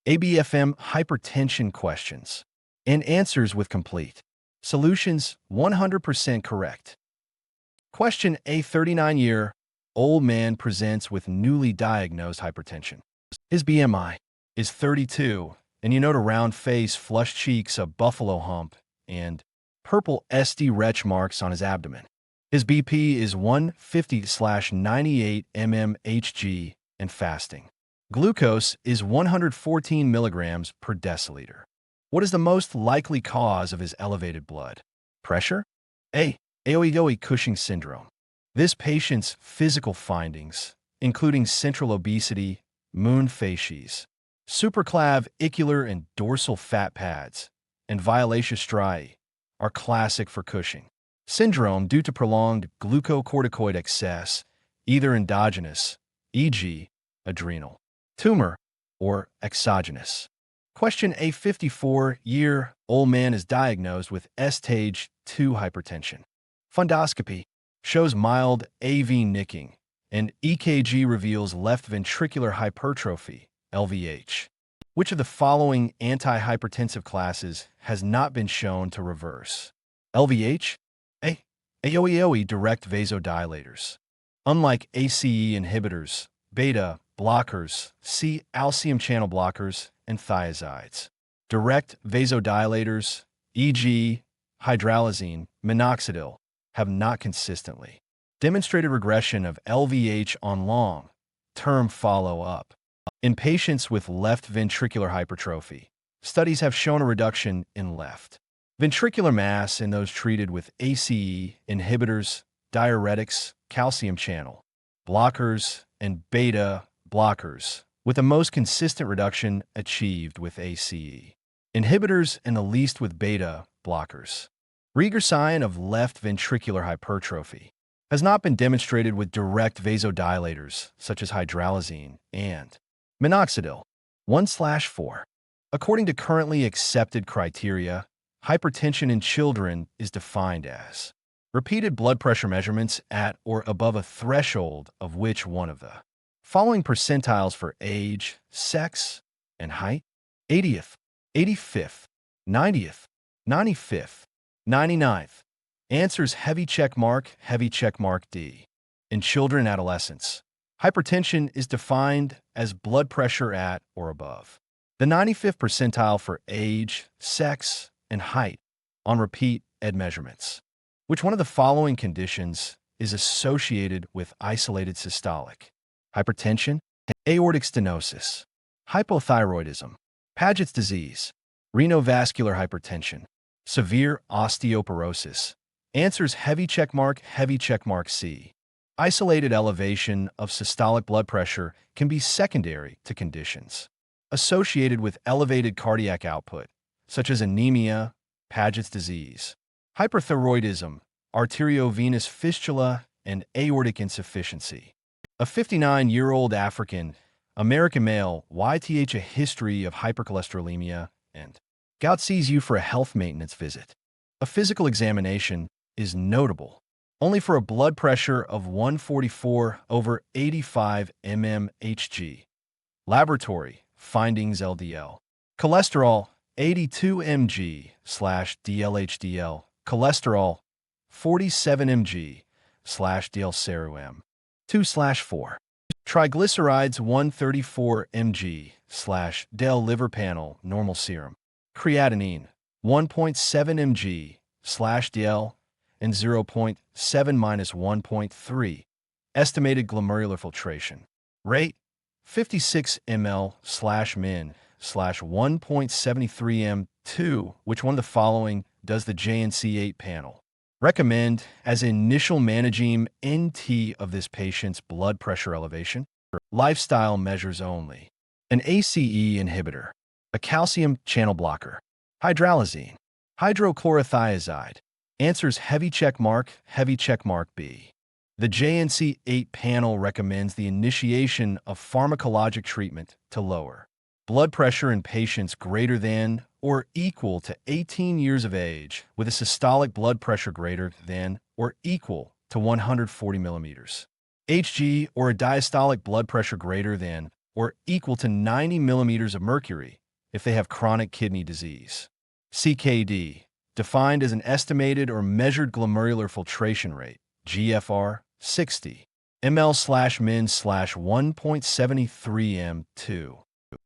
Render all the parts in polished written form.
ABFM hypertension questions and answers with complete solutions 100% correct. Question: A 39-year-old man presents with newly diagnosed hypertension. His BMI is 32, and you note a round face, flushed cheeks, a buffalo hump, and purple SD retch marks on his abdomen. His BP is 150/98 mmHg and fasting. Glucose is 114 milligrams per deciliter. What is the most likely cause of his elevated blood pressure? A. Aoi-Cushing syndrome. This patient's physical findings, including central obesity, moon facies, supraclavicular and dorsal fat pads, and violaceous striae, are classic for Cushing syndrome due to prolonged glucocorticoid excess, either endogenous, e.g., adrenal tumor, or exogenous. Question: A 54-year-old man is diagnosed with stage 2 hypertension. Fundoscopy shows mild AV nicking, and EKG reveals left ventricular hypertrophy, LVH. Which of the following antihypertensive classes has not been shown to reverse LVH? A. AOE direct vasodilators. Unlike ACE inhibitors, beta blockers, C. Calcium channel blockers, and thiazides. Direct vasodilators, e.g., hydralazine, minoxidil, have not consistently demonstrated regression of LVH on long-term follow-up. In patients with left ventricular hypertrophy, studies have shown a reduction in left ventricular mass in those treated with ACE inhibitors, diuretics, calcium channel blockers, and beta blockers, with the most consistent reduction achieved with ACE inhibitors and the least with beta blockers. Regression of left ventricular hypertrophy has not been demonstrated with direct vasodilators such as hydralazine and minoxidil. 1/4. According to currently accepted criteria, hypertension in children is defined as repeated blood pressure measurements at or above a threshold of which one of the following percentiles for age, sex, and height: 80th, 85th, 90th, 95th, 99th. Answers: heavy check mark D. In children and adolescents, hypertension is defined as blood pressure at or above the 95th percentile for age, sex, and height on repeat ED measurements. Which one of the following conditions is associated with isolated systolic hypertension? Aortic stenosis, hypothyroidism, Paget's disease, renovascular hypertension, severe osteoporosis. Answers: heavy check mark C. Isolated elevation of systolic blood pressure can be secondary to conditions associated with elevated cardiac output, such as anemia, Paget's disease, hyperthyroidism, arteriovenous fistula, and aortic insufficiency. A 59-year-old African-American male, YTH a history of hypercholesterolemia and gout, sees you for a health maintenance visit. A physical examination is notable only for a blood pressure of 144/85 mmHg. Laboratory findings: LDL cholesterol 82 mg/dl/HDL, cholesterol 47 mg/dl/serum 2/4, triglycerides 134 mg/del liver panel normal serum, creatinine 1.7 mg/dl and 0.7-1.3, estimated glomerular filtration rate 56 ml/min/1.73 m2. Which one of the following does the JNC8 panel recommend as initial managing NT of this patient's blood pressure elevation? Lifestyle measures only. An ACE inhibitor, a calcium channel blocker, hydralazine, hydrochlorothiazide. Answers: heavy check mark B. The JNC8 panel recommends the initiation of pharmacologic treatment to lower blood pressure in patients greater than or equal to 18 years of age with a systolic blood pressure greater than or equal to 140 millimeters Hg, or a diastolic blood pressure greater than or equal to 90 millimeters of mercury if they have chronic kidney disease. CKD, defined as an estimated or measured glomerular filtration rate, GFR, 60 ml/min/1.73 m2.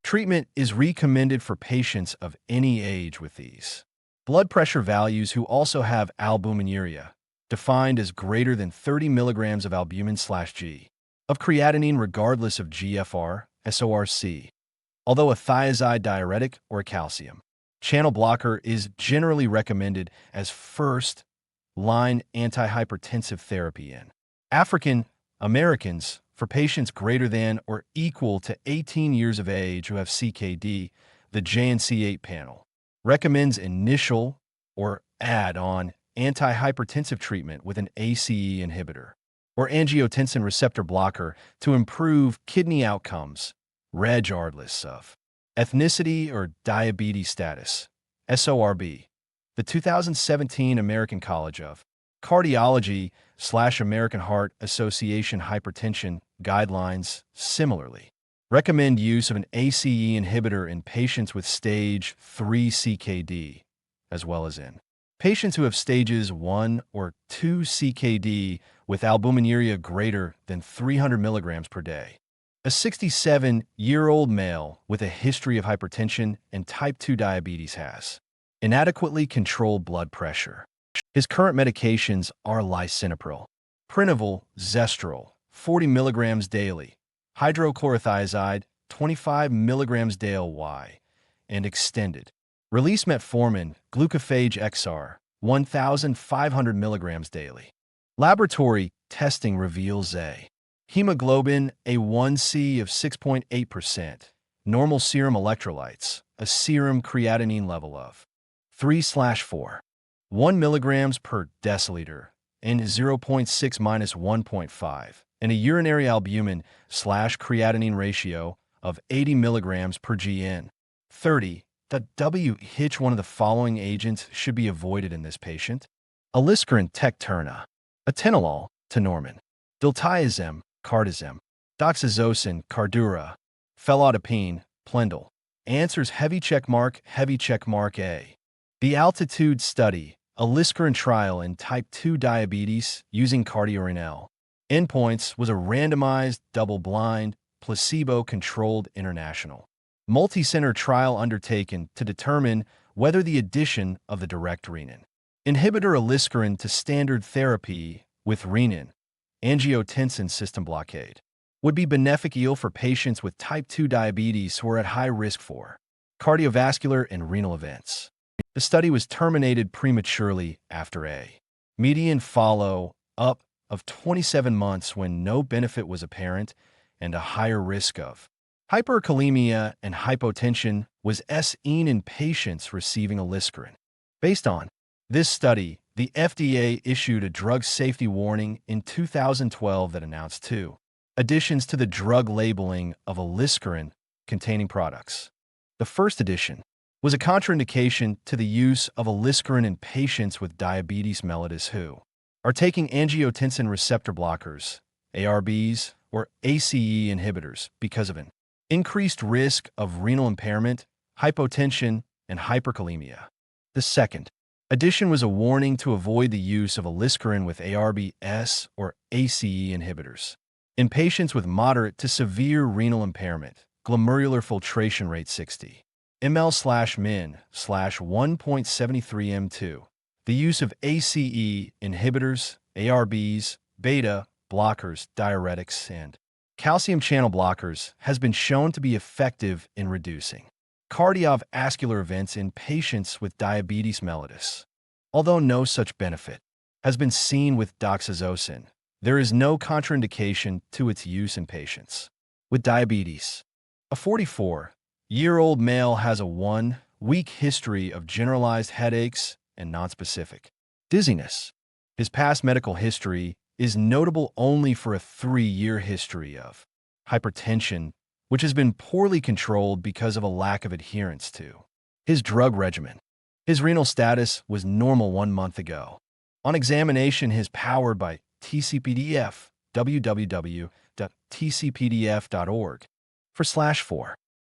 Treatment is recommended for patients of any age with these blood pressure values who also have albuminuria, defined as greater than 30 milligrams of albumin/G of creatinine regardless of GFR, SORC. Although a thiazide diuretic or a calcium channel blocker is generally recommended as first-line antihypertensive therapy in African Americans for patients greater than or equal to 18 years of age who have CKD, the JNC8 panel recommends initial or add-on antihypertensive treatment with an ACE inhibitor or angiotensin receptor blocker to improve kidney outcomes, regardless of ethnicity or diabetes status, SORB. The 2017 American College of Cardiology/American Heart Association Hypertension Guidelines similarly recommend use of an ACE inhibitor in patients with stage 3 CKD, as well as in patients who have stages 1 or 2 CKD with albuminuria greater than 300 milligrams per day. A 67-year-old male with a history of hypertension and type 2 diabetes has inadequately controlled blood pressure. His current medications are lisinopril, Prinaval, Zestrol, 40 milligrams daily, hydrochlorothiazide, 25 milligrams daily, and extended release metformin, glucophage XR, 1,500 milligrams daily. Laboratory testing reveals a hemoglobin A1C of 6.8%, normal serum electrolytes, a serum creatinine level of 3/4, 1 milligrams per deciliter, and 0.6-1.5, and a urinary albumin/creatinine ratio of 80 milligrams per GN. 30. Which one of the following agents should be avoided in this patient? Aliskiren, Tecturna, atenolol, Tenormin, diltiazem, Cardizem, doxazosin, Cardura, felodipine, Plendil. Answers heavy checkmark A. The Altitude study, a Aliskiren trial in type 2 diabetes using cardiorenal endpoints, was a randomized, double-blind, placebo-controlled international multi-center trial undertaken to determine whether the addition of the direct renin inhibitor Aliskiren to standard therapy with renin angiotensin system blockade would be beneficial for patients with type 2 diabetes who are at high risk for cardiovascular and renal events. The study was terminated prematurely after a median follow-up of 27 months when no benefit was apparent and a higher risk of hyperkalemia and hypotension was seen in patients receiving Aliskiren. Based on this study, the FDA issued a drug safety warning in 2012 that announced 2 additions to the drug labeling of Aliskiren containing products. The first addition was a contraindication to the use of Aliskiren in patients with diabetes mellitus who are taking angiotensin receptor blockers, ARBs, or ACE inhibitors because of an increased risk of renal impairment, hypotension, and hyperkalemia. The second addition was a warning to avoid the use of Aliskiren with ARBs or ACE inhibitors in patients with moderate to severe renal impairment, glomerular filtration rate 60 ml/min/1.73 m2. The use of ACE inhibitors, ARBs, beta blockers, diuretics, and calcium channel blockers has been shown to be effective in reducing cardiovascular events in patients with diabetes mellitus. Although no such benefit has been seen with doxazosin, there is no contraindication to its use in patients with diabetes. A 44-year-old male has a 1-week history of generalized headaches and nonspecific dizziness. His past medical history is notable only for a 3-year history of hypertension, which has been poorly controlled because of a lack of adherence to his drug regimen. His renal status was normal 1 month ago. On examination, his powered by TCPDF, www.tcpdf.org, for slash 4.